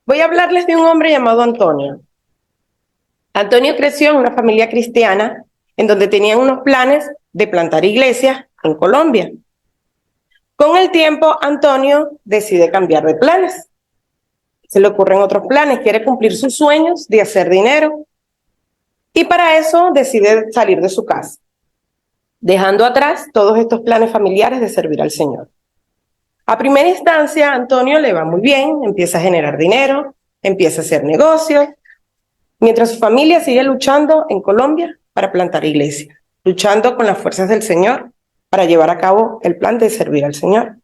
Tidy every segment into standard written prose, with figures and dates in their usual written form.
Voy a hablarles de un hombre llamado Antonio. Antonio creció en una familia cristiana en donde tenían unos planes de plantar iglesias en Colombia. Con el tiempo, Antonio decide cambiar de planes. Se le ocurren otros planes, quiere cumplir sus sueños de hacer dinero y para eso decide salir de su casa, dejando atrás todos estos planes familiares de servir al Señor. A primera instancia, a Antonio le va muy bien, empieza a generar dinero, empieza a hacer negocios, mientras su familia sigue luchando en Colombia para plantar iglesias, luchando con las fuerzas del Señor para llevar a cabo el plan de servir al Señor.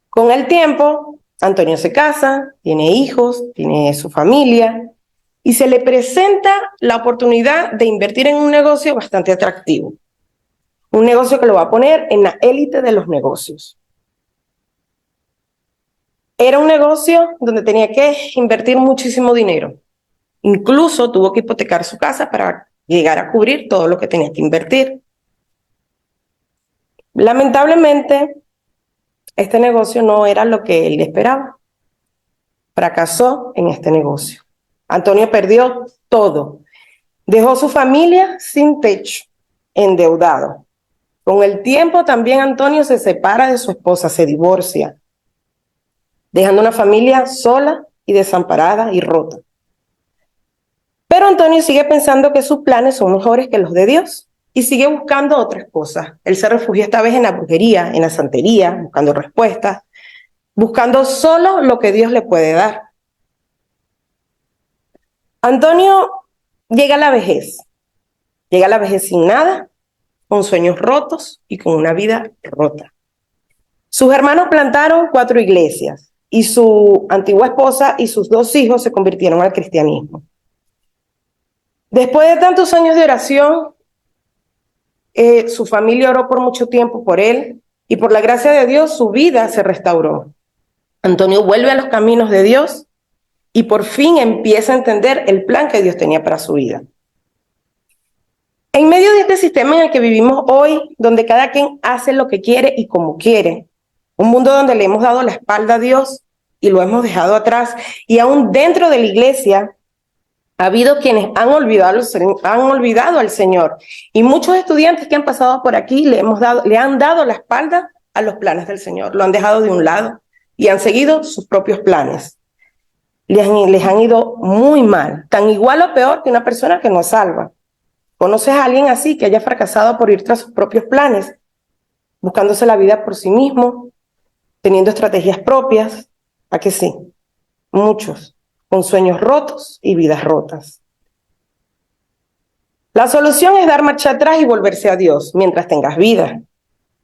Con el tiempo, Antonio se casa, tiene hijos, tiene su familia, y se le presenta la oportunidad de invertir en un negocio bastante atractivo. Un negocio que lo va a poner en la élite de los negocios. Era un negocio donde tenía que invertir muchísimo dinero. Incluso tuvo que hipotecar su casa para llegar a cubrir todo lo que tenía que invertir. Lamentablemente, este negocio no era lo que él esperaba. Fracasó en este negocio. Antonio perdió todo. Dejó su familia sin techo, endeudado. Con el tiempo también Antonio se separa de su esposa, se divorcia, dejando una familia sola y desamparada y rota. Pero Antonio sigue pensando que sus planes son mejores que los de Dios y sigue buscando otras cosas. Él se refugia esta vez en la brujería, en la santería, buscando respuestas, buscando solo lo que Dios le puede dar. Antonio llega a la vejez sin nada, con sueños rotos y con una vida rota. Sus hermanos plantaron 4 iglesias y su antigua esposa y sus 2 hijos se convirtieron al cristianismo. Después de tantos años de oración, su familia oró por mucho tiempo por él y por la gracia de Dios su vida se restauró. Antonio vuelve a los caminos de Dios y por fin empieza a entender el plan que Dios tenía para su vida. En medio de este sistema en el que vivimos hoy, donde cada quien hace lo que quiere y como quiere, un mundo donde le hemos dado la espalda a Dios y lo hemos dejado atrás, y aún dentro de la iglesia ha habido quienes han olvidado al Señor, y muchos estudiantes que han pasado por aquí le han dado la espalda a los planes del Señor, lo han dejado de un lado y han seguido sus propios planes. Les han ido muy mal, tan igual o peor que una persona que no es salva. ¿Conoces a alguien así que haya fracasado por ir tras sus propios planes, buscándose la vida por sí mismo, teniendo estrategias propias? ¿A que sí? Muchos, con sueños rotos y vidas rotas. La solución es dar marcha atrás y volverse a Dios mientras tengas vida.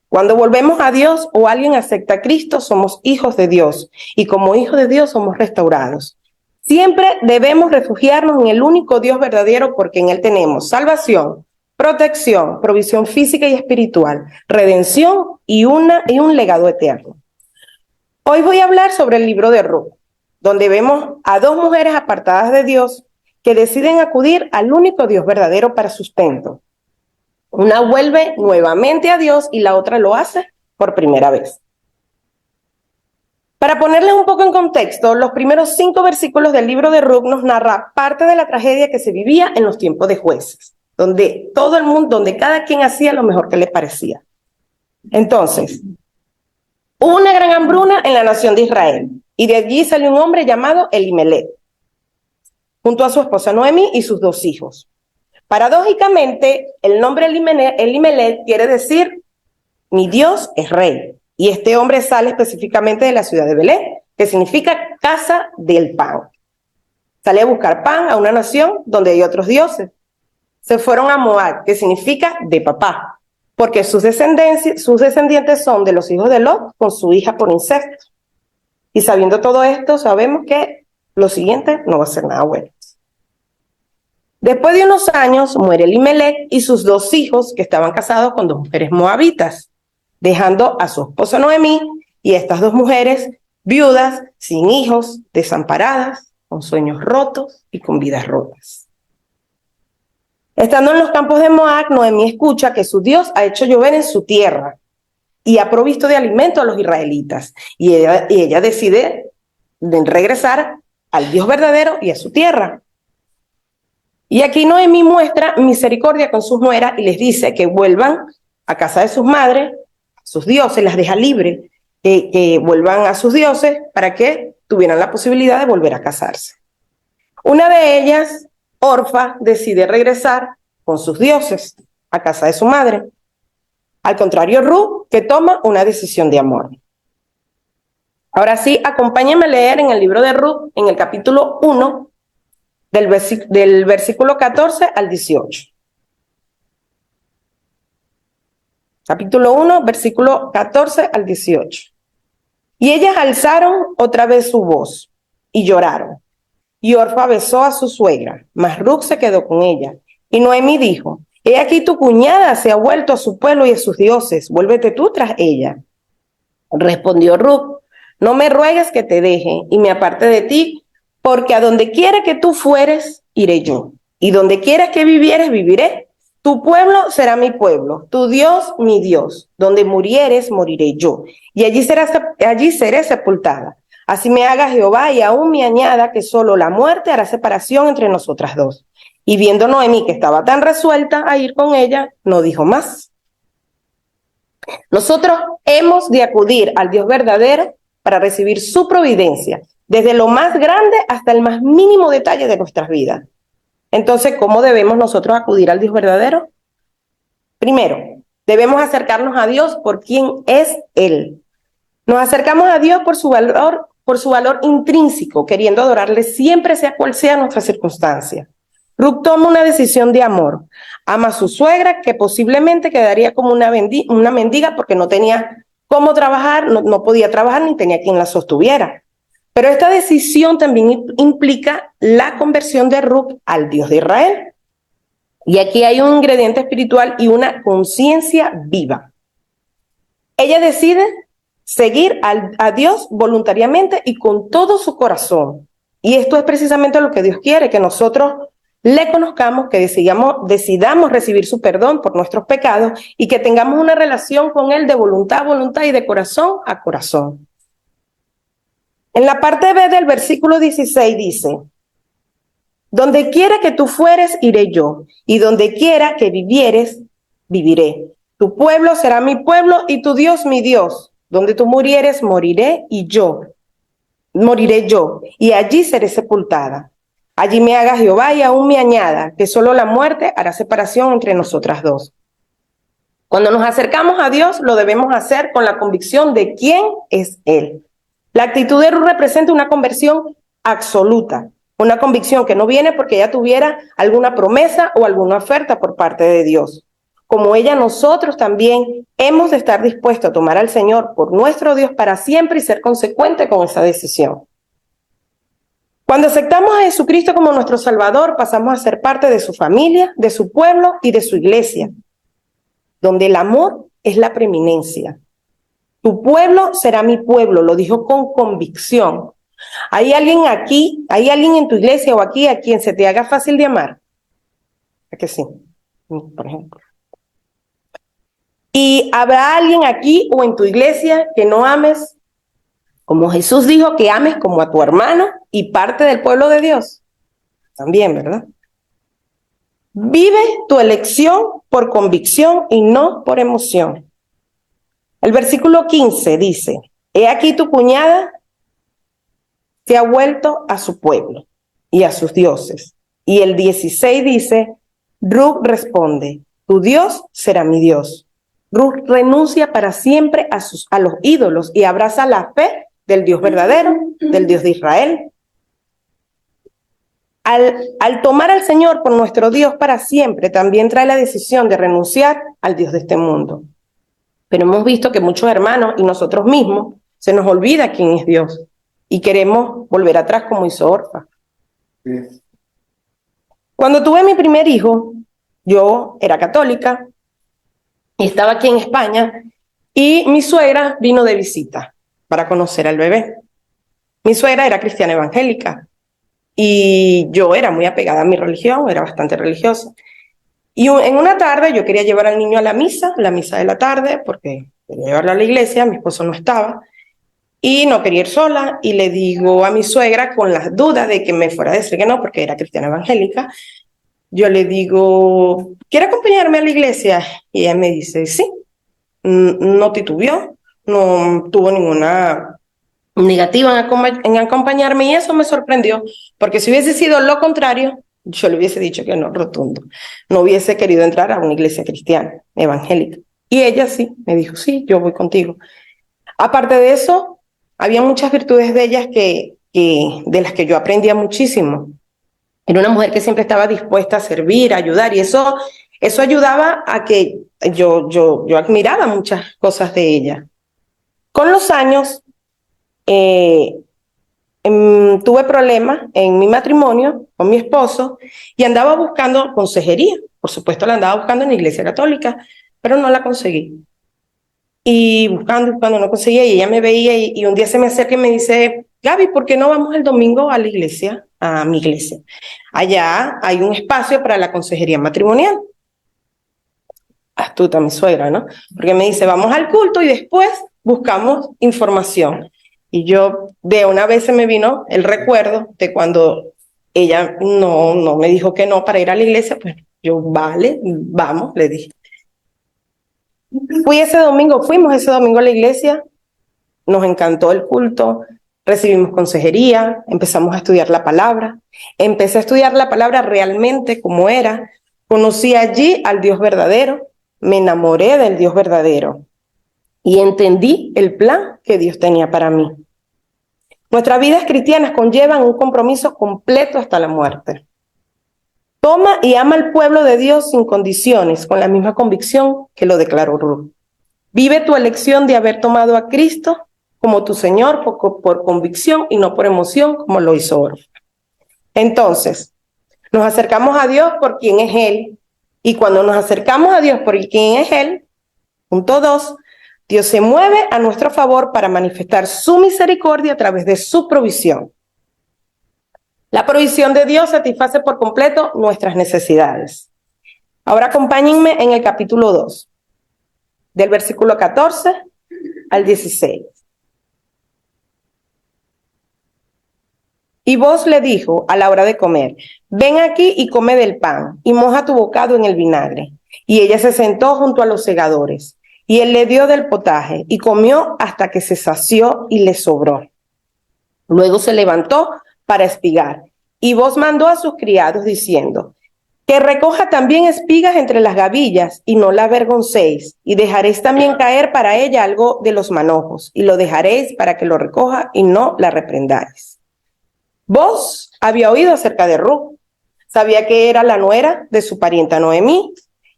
Cuando volvemos a Dios o alguien acepta a Cristo, somos hijos de Dios, y como hijos de Dios somos restaurados. Siempre debemos refugiarnos en el único Dios verdadero, porque en Él tenemos salvación, protección, provisión física y espiritual, redención y un legado eterno. Hoy voy a hablar sobre el libro de Ruth, donde vemos a 2 mujeres apartadas de Dios que deciden acudir al único Dios verdadero para sustento. Una vuelve nuevamente a Dios y la otra lo hace por primera vez. Para ponerles un poco en contexto, los primeros 5 versículos del libro de Ruth nos narra parte de la tragedia que se vivía en los tiempos de jueces, donde todo el mundo, donde cada quien hacía lo mejor que le parecía. Entonces, hubo una gran hambruna en la nación de Israel, y de allí salió un hombre llamado Elimelech, junto a su esposa Noemí y sus 2 hijos. Paradójicamente, el nombre Elimelech quiere decir mi Dios es rey. Y este hombre sale específicamente de la ciudad de Belén, que significa casa del pan. Sale a buscar pan a una nación donde hay otros dioses. Se fueron a Moab, que significa de papá, porque sus descendientes son de los hijos de Lot con su hija por incesto. Y sabiendo todo esto, sabemos que lo siguiente no va a ser nada bueno. Después de unos años muere Elimelech y sus 2 hijos, que estaban casados con 2 mujeres moabitas, dejando a su esposa Noemí y estas 2 mujeres viudas, sin hijos, desamparadas, con sueños rotos y con vidas rotas. Estando en los campos de Moab, Noemí escucha que su Dios ha hecho llover en su tierra y ha provisto de alimento a los israelitas. Y ella decide de regresar al Dios verdadero y a su tierra. Y aquí Noemí muestra misericordia con sus nueras y les dice que vuelvan a casa de sus madres, a sus dioses, las deja libre, que vuelvan a sus dioses para que tuvieran la posibilidad de volver a casarse. Una de ellas, Orfa, decide regresar con sus dioses a casa de su madre. Al contrario, Ruth, que toma una decisión de amor. Ahora sí, acompáñenme a leer en el libro de Ruth, en el capítulo 1, del versículo 14 al 18. Capítulo 1, versículo 14 al 18. Y ellas alzaron otra vez su voz y lloraron. Y Orfa besó a su suegra, mas Ruth se quedó con ella. Y Noemí dijo: he aquí tu cuñada se ha vuelto a su pueblo y a sus dioses, vuélvete tú tras ella. Respondió Ruth: no me ruegues que te deje y me aparte de ti, porque a donde quiera que tú fueres, iré yo, y donde quiera que vivieres, viviré. Tu pueblo será mi pueblo, tu Dios mi Dios. Donde murieres, moriré yo, y allí seré sepultada. Así me haga Jehová, y aún me añada que solo la muerte hará separación entre nosotras dos. Y viendo Noemí que estaba tan resuelta a ir con ella, no dijo más. Nosotros hemos de acudir al Dios verdadero para recibir su providencia, desde lo más grande hasta el más mínimo detalle de nuestras vidas. Entonces, ¿cómo debemos nosotros acudir al Dios verdadero? Primero, debemos acercarnos a Dios por quien es Él. Nos acercamos a Dios por su valor intrínseco, queriendo adorarle siempre, sea cual sea nuestra circunstancia. Ruth toma una decisión de amor. Ama a su suegra, que posiblemente quedaría como una mendiga porque no tenía cómo trabajar, no podía trabajar ni tenía quien la sostuviera. Pero esta decisión también implica la conversión de Ruth al Dios de Israel. Y aquí hay un ingrediente espiritual y una conciencia viva. Ella decide seguir a Dios voluntariamente y con todo su corazón. Y esto es precisamente lo que Dios quiere, que nosotros le conozcamos, que decidamos recibir su perdón por nuestros pecados y que tengamos una relación con Él de voluntad a voluntad y de corazón a corazón. En la parte B del versículo 16 dice: donde quiera que tú fueres, iré yo, y donde quiera que vivieres, viviré. Tu pueblo será mi pueblo y tu Dios mi Dios. Donde tú murieres, moriré yo, y allí seré sepultada. Allí me haga Jehová y aún me añada, que solo la muerte hará separación entre nosotras dos. Cuando nos acercamos a Dios, lo debemos hacer con la convicción de quién es Él. La actitud de Ruth representa una conversión absoluta, una convicción que no viene porque ella tuviera alguna promesa o alguna oferta por parte de Dios. Como ella, nosotros también hemos de estar dispuestos a tomar al Señor por nuestro Dios para siempre y ser consecuentes con esa decisión. Cuando aceptamos a Jesucristo como nuestro Salvador, pasamos a ser parte de su familia, de su pueblo y de su iglesia, donde el amor es la preeminencia. Tu pueblo será mi pueblo, lo dijo con convicción. ¿Hay alguien aquí, hay alguien en tu iglesia o aquí a quien se te haga fácil de amar? ¿A que sí? Por ejemplo. ¿Y habrá alguien aquí o en tu iglesia que no ames? Como Jesús dijo, que ames como a tu hermano y parte del pueblo de Dios. También, ¿verdad? Vive tu elección por convicción y no por emoción. El versículo 15 dice: he aquí tu cuñada se ha vuelto a su pueblo y a sus dioses. Y el 16 dice: Ruth responde: tu Dios será mi Dios. Ruth renuncia para siempre a los ídolos y abraza la fe del Dios verdadero, del Dios de Israel. Al tomar al Señor por nuestro Dios para siempre, también trae la decisión de renunciar al Dios de este mundo. Pero hemos visto que muchos hermanos y nosotros mismos se nos olvida quién es Dios y queremos volver atrás como hizo Orfa. Sí. Cuando tuve mi primer hijo, yo era católica, estaba aquí en España y mi suegra vino de visita para conocer al bebé. Mi suegra era cristiana evangélica y yo era muy apegada a mi religión, era bastante religiosa. Y en una tarde yo quería llevar al niño a la misa de la tarde, porque quería llevarlo a la iglesia, mi esposo no estaba. y no quería ir sola, y le digo a mi suegra con las dudas de que me fuera a decir que no, porque era cristiana evangélica. Yo le digo, ¿quiere acompañarme a la iglesia? Y ella me dice, sí. No titubeó, no tuvo ninguna negativa en acompañarme, y eso me sorprendió, porque si hubiese sido lo contrario, yo le hubiese dicho que no, rotundo. No hubiese querido entrar a una iglesia cristiana, evangélica. Y ella sí, me dijo, sí, yo voy contigo. Aparte de eso, había muchas virtudes de ellas de las que yo aprendía muchísimo. Era una mujer que siempre estaba dispuesta a servir, a ayudar, y eso ayudaba a que yo admiraba muchas cosas de ella. Con los años, tuve problemas en mi matrimonio con mi esposo y andaba buscando consejería. Por supuesto, la andaba buscando en la iglesia católica, pero no la conseguí. Y buscando, no conseguía, y ella me veía, y un día se me acerca y me dice, Gaby, ¿por qué no vamos el domingo a la iglesia, a mi iglesia? Allá hay un espacio para la consejería matrimonial. Astuta mi suegra, ¿no? Porque me dice, vamos al culto y después buscamos información. Y yo, de una vez se me vino el recuerdo de cuando ella no me dijo que no para ir a la iglesia, pues yo, vale, vamos, le dije. Fuimos ese domingo a la iglesia, nos encantó el culto, recibimos consejería, empezamos a estudiar la palabra, empecé a estudiar la palabra realmente como era, conocí allí al Dios verdadero, me enamoré del Dios verdadero y entendí el plan que Dios tenía para mí. Nuestras vidas cristianas conllevan un compromiso completo hasta la muerte. Toma y ama al pueblo de Dios sin condiciones, con la misma convicción que lo declaró Ruth. Vive tu elección de haber tomado a Cristo como tu Señor por convicción y no por emoción, como lo hizo Orfa. Entonces, nos acercamos a Dios por quien es Él, y cuando nos acercamos a Dios por quien es Él, punto 2, Dios se mueve a nuestro favor para manifestar su misericordia a través de su provisión. La provisión de Dios satisface por completo nuestras necesidades. Ahora acompáñenme en el capítulo 2, del versículo 14 al 16. Y Booz le dijo a la hora de comer, ven aquí y come del pan, y moja tu bocado en el vinagre. Y ella se sentó junto a los segadores, y él le dio del potaje, y comió hasta que se sació y le sobró. Luego se levantó para espigar, y Booz mandó a sus criados diciendo, que recoja también espigas entre las gavillas, y no la avergoncéis, y dejaréis también caer para ella algo de los manojos, y lo dejaréis para que lo recoja, y no la reprendáis. Booz había oído acerca de Ruth, sabía que era la nuera de su parienta Noemí,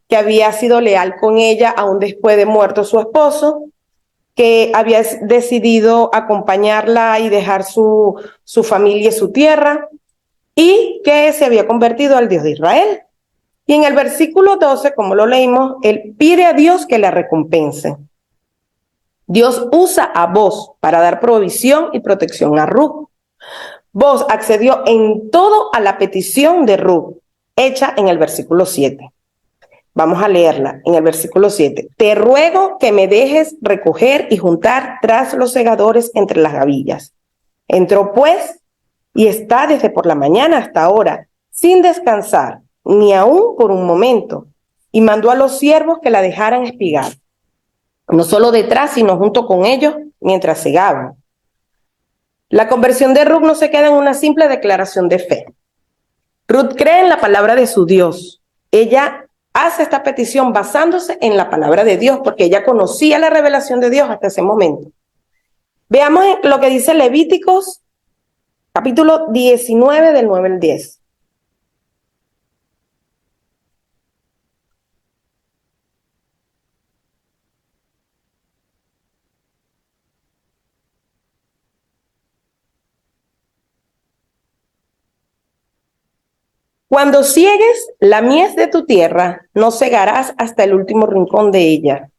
que había sido leal con ella aún después de muerto su esposo, que había decidido acompañarla y dejar su familia y su tierra, y que se había convertido al Dios de Israel. Y en el versículo 12, como lo leímos, él pide a Dios que la recompense. Dios usa a Booz para dar provisión y protección a Ruth. Booz accedió en todo a la petición de Ruth, hecha en el versículo 7. Vamos a leerla en el versículo 7. Te ruego que me dejes recoger y juntar tras los segadores entre las gavillas. Entró pues y está desde por la mañana hasta ahora, sin descansar, ni aún por un momento, y mandó a los siervos que la dejaran espigar, no solo detrás, sino junto con ellos mientras segaban. La conversión de Ruth no se queda en una simple declaración de fe. Ruth cree en la palabra de su Dios. Ella hace esta petición basándose en la palabra de Dios, porque ella conocía la revelación de Dios hasta ese momento. Veamos lo que dice Levíticos, capítulo 19, del 9 al 10. Cuando ciegues la mies de tu tierra, no segarás hasta el último rincón de ella,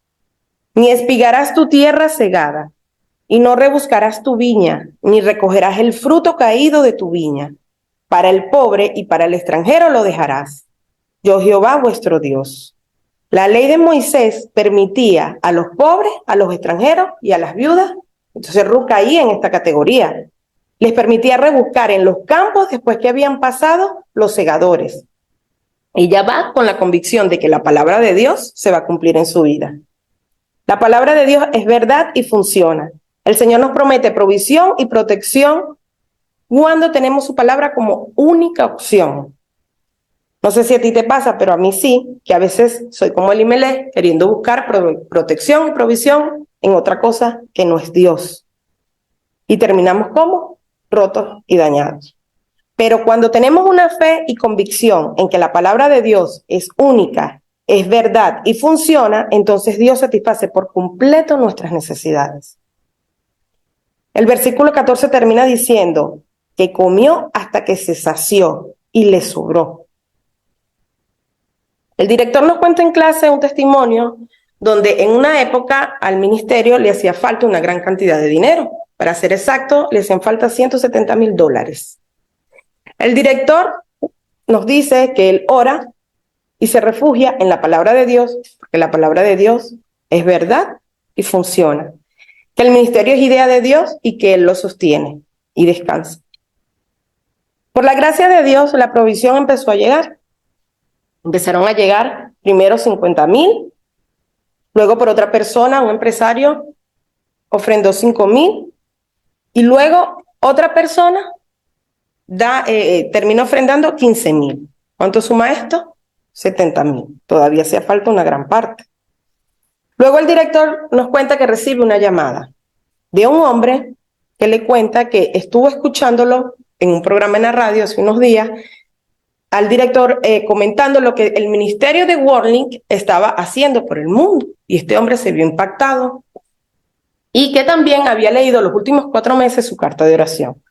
ni espigarás tu tierra segada, y no rebuscarás tu viña, ni recogerás el fruto caído de tu viña. Para el pobre y para el extranjero lo dejarás. Yo Jehová vuestro Dios. La ley de Moisés permitía a los pobres, a los extranjeros y a las viudas Entonces Ruth caía en esta categoría. Les permitía rebuscar en los campos después que habían pasado los segadores. Ella va con la convicción de que la palabra de Dios se va a cumplir en su vida. La palabra de Dios es verdad y funciona. El Señor nos promete provisión y protección cuando tenemos su palabra como única opción. No sé si a ti te pasa, pero a mí sí, que a veces soy como Elimelech, queriendo buscar protección y provisión en otra cosa que no es Dios. Y terminamos como rotos y dañados. Pero cuando tenemos una fe y convicción en que la palabra de Dios es única, es verdad y funciona, entonces Dios satisface por completo nuestras necesidades. El versículo 14 termina diciendo que comió hasta que se sació y le sobró. El director nos cuenta en clase un testimonio donde en una época al ministerio le hacía falta una gran cantidad de dinero. Para ser exacto, le hacían falta $170,000. El director nos dice que él ora y se refugia en la palabra de Dios, porque la palabra de Dios es verdad y funciona. Que el ministerio es idea de Dios y que él lo sostiene y descansa. Por la gracia de Dios, la provisión empezó a llegar. Empezaron a llegar primero 50,000, luego por otra persona, un empresario, ofrendó 5,000, y luego otra persona terminó ofrendando 15,000. ¿Cuánto suma esto? 70,000. Todavía hacía falta una gran parte. Luego el director nos cuenta que recibe una llamada de un hombre que le cuenta que estuvo escuchándolo en un programa en la radio hace unos días, al director comentando lo que el ministerio de WorldLink estaba haciendo por el mundo. Y este hombre se vio impactado y que también había leído los últimos 4 meses su carta de oración.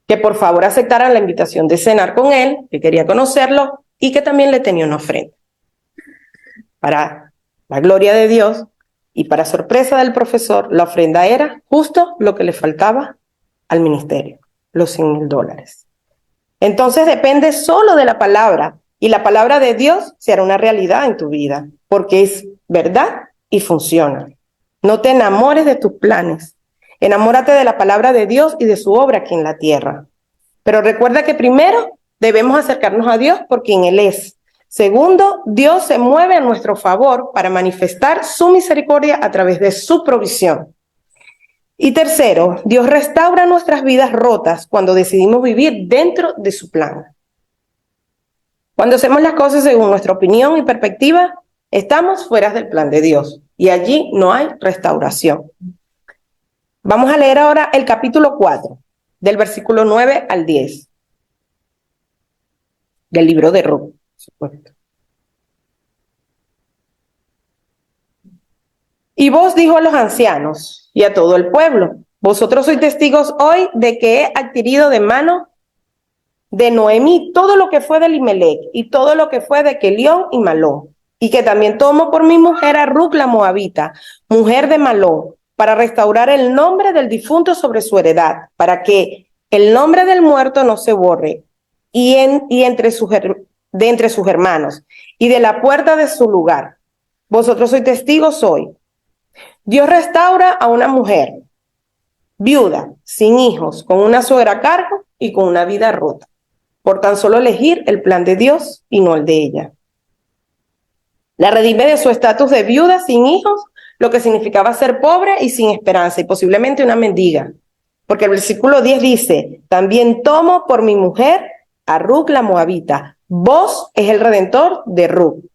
Que por favor aceptaran la invitación de cenar con él, que quería conocerlo y que también le tenía una ofrenda. Para la gloria de Dios y para sorpresa del profesor, la ofrenda era justo lo que le faltaba al ministerio, los $100,000. Entonces depende solo de la palabra y la palabra de Dios se hará una realidad en tu vida porque es verdad y funciona. No te enamores de tus planes. Enamórate de la palabra de Dios y de su obra aquí en la tierra. Pero recuerda que primero debemos acercarnos a Dios por quien Él es. Segundo, Dios se mueve a nuestro favor para manifestar su misericordia a través de su provisión. Y tercero, Dios restaura nuestras vidas rotas cuando decidimos vivir dentro de su plan. Cuando hacemos las cosas según nuestra opinión y perspectiva, estamos fuera del plan de Dios y allí no hay restauración. Vamos a leer ahora el capítulo 4, del versículo 9 al 10, del libro de Ruth, por supuesto. Y vos dijo a los ancianos y a todo el pueblo, vosotros sois testigos hoy de que he adquirido de mano de Noemí todo lo que fue de Elimelech y todo lo que fue de Kelión y Malón, y que también tomo por mi mujer a Ruth la moabita, mujer de Malón, para restaurar el nombre del difunto sobre su heredad, para que el nombre del muerto no se borre, de entre sus hermanos, y de la puerta de su lugar. Vosotros sois testigos hoy. Dios restaura a una mujer viuda, sin hijos, con una suegra a cargo y con una vida rota, por tan solo elegir el plan de Dios y no el de ella. La redime de su estatus de viuda sin hijos, lo que significaba ser pobre y sin esperanza y posiblemente una mendiga. Porque el versículo 10 dice, también tomo por mi mujer a Ruth la moabita. Vos es el redentor de Ruth.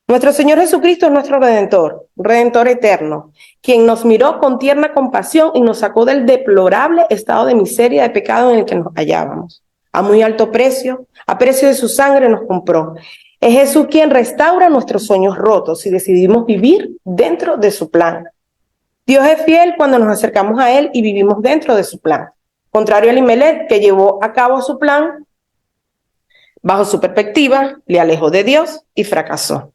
Nuestro Señor Jesucristo es nuestro redentor, un redentor eterno, quien nos miró con tierna compasión y nos sacó del deplorable estado de miseria, de pecado en el que nos hallábamos. A muy alto precio, a precio de su sangre nos compró. Es Jesús quien restaura nuestros sueños rotos y decidimos vivir dentro de su plan. Dios es fiel cuando nos acercamos a Él y vivimos dentro de su plan. Contrario a Elimelech, que llevó a cabo su plan, bajo su perspectiva, le alejó de Dios y fracasó.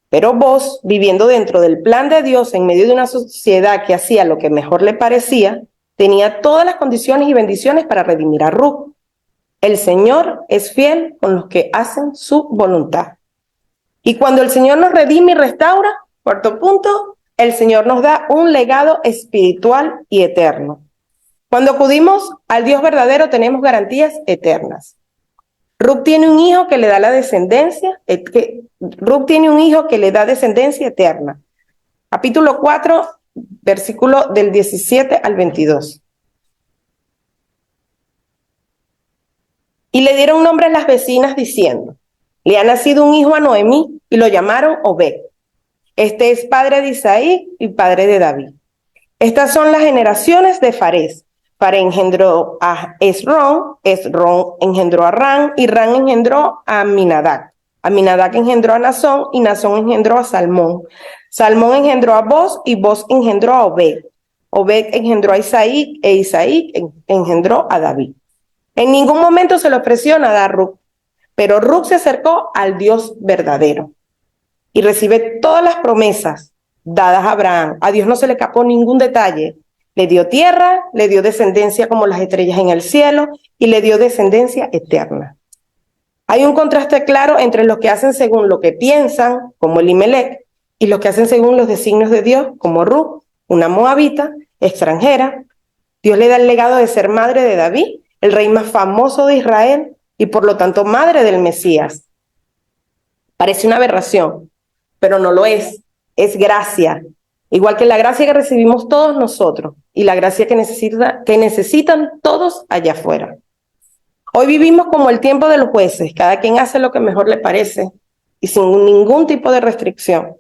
Pero vos, viviendo dentro del plan de Dios, en medio de una sociedad que hacía lo que mejor le parecía, tenía todas las condiciones y bendiciones para redimir a Ruth. El Señor es fiel con los que hacen su voluntad. Y cuando el Señor nos redime y restaura, cuarto punto, el Señor nos da un legado espiritual y eterno. Cuando acudimos al Dios verdadero tenemos garantías eternas. Ruth tiene un hijo que le da la descendencia, Ruth tiene un hijo que le da descendencia eterna. Capítulo 4, versículo del 17 al 22. Y le dieron nombre a las vecinas diciendo, le ha nacido un hijo a Noemí y lo llamaron Obed. Este es padre de Isaí y padre de David. Estas son las generaciones de Fares. Fares engendró a Esrón, Esrón engendró a Ran y Ran engendró a Aminadab. Aminadab engendró a Nazón y Nazón engendró a Salmón. Salmón engendró a Boz y Boz engendró a Obed. Obed engendró a Isaí e Isaí engendró a David. En ningún momento se le ofreció nada a Ruth, pero Ruth se acercó al Dios verdadero y recibe todas las promesas dadas a Abraham. A Dios no se le escapó ningún detalle. Le dio tierra, le dio descendencia como las estrellas en el cielo y le dio descendencia eterna. Hay un contraste claro entre los que hacen según lo que piensan, como Elimelech, y los que hacen según los designios de Dios, como Ruth, una moabita, extranjera. Dios le da el legado de ser madre de David, el rey más famoso de Israel, y por lo tanto madre del Mesías. Parece una aberración, pero no lo es. Es gracia, igual que la gracia que recibimos todos nosotros y la gracia que necesitan todos allá afuera. Hoy vivimos como el tiempo de los jueces, cada quien hace lo que mejor le parece y sin ningún tipo de restricción.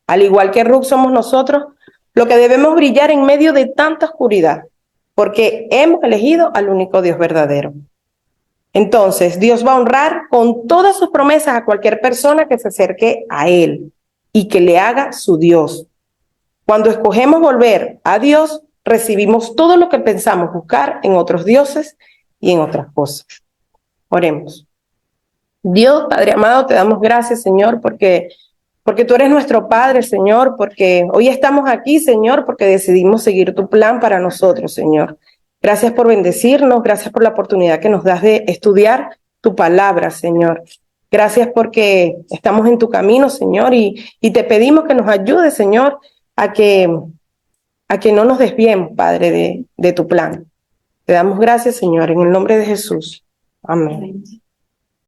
Al igual que Ruth somos nosotros, lo que debemos brillar en medio de tanta oscuridad, porque hemos elegido al único Dios verdadero. Entonces, Dios va a honrar con todas sus promesas a cualquier persona que se acerque a Él y que le haga su Dios. Cuando escogemos volver a Dios, recibimos todo lo que pensamos buscar en otros dioses y en otras cosas. Oremos. Dios, Padre amado, te damos gracias, Señor, porque tú eres nuestro Padre, Señor, porque hoy estamos aquí, Señor, porque decidimos seguir tu plan para nosotros, Señor. Gracias por bendecirnos, gracias por la oportunidad que nos das de estudiar tu palabra, Señor. Gracias porque estamos en tu camino, Señor, y te pedimos que nos ayudes, Señor, a que no nos desviemos, Padre, de tu plan. Te damos gracias, Señor, en el nombre de Jesús. Amén.